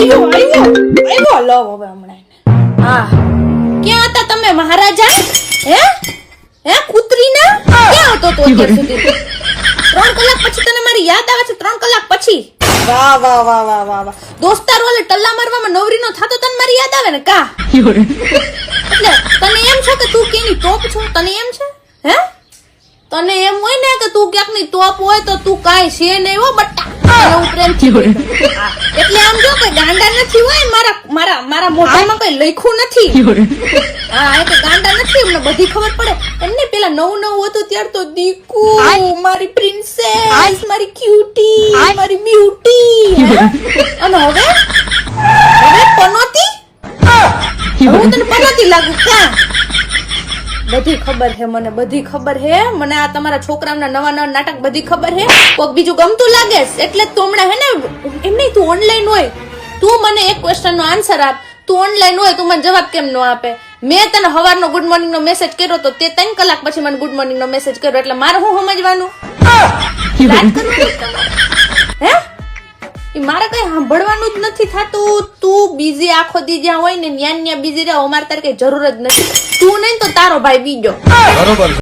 આવ્યો લો હવે હમણાં હા ક્યાં હતા તમે મહારાજા હે કૂતરીના ક્યાં હતો તો અત્યાર સુધી 3 કલાક પછી તને મારી યાદ આવે છે 3 કલાક પછી વાહ વાહ વાહ વાહ વાહ વાહ દોસ્તારો ઓલે ટલ્લા મારવામાં નવરીનો થાતો તને મારી યાદ આવે ને કા એટલે તને એમ છે કે તું કેની ટોપ છો તને એમ છે હે તને એમ હોય ને કે તું ક્યાંક ની ટોપ હોય તો તું કાઈ છે નહીં હો બટ્ટા તને હું પ્રેમથી એટલે આમ જો કે ગાંડા નથી હોય મારા મોઢામાં કઈ લખ્યું નથી હા એ તો ગાંડા નથી એમને બધી ખબર પડે એમને પેલા નવું હતું ત્યાર તો દીકુ મારી પ્રિન્સેસ મારી ક્યુટી મારી બ્યુટી અને હવે પનોતી હું તને પનોતી લાગુ કા બધી ખબર હે મને બધી ખબર હે મને આ તમારા છોકરાના નવા નાટક બધી ખબર હે કોક બીજું ગમતું લાગે એટલે તો હમણાં હે ને એમ નહીં તું ઓનલાઈન હોય તું મને એક ક્વેશ્ચન નો આન્સર આપ તું ઓનલાઈન હોય તું મને જવાબ કેમ ન આપે મેં તને સવારનો ગુડ મોર્નિંગ નો મેસેજ કર્યો તો તે 3 કલાક પછી મને ગુડ મોર્નિંગ નો મેસેજ કર્યો એટલે મારે હું સમજવાનું વાત કરવાનું હે મારે કઈ સાંભળવાનું જ નથી થતું તું બીઝી આખો દી જ્યાં હોય ને ન્યા બીઝી રહે અમારે તારે કઈ જરૂર જ નથી તું નહીં તો તારો ભાઈ બીજો બરોબર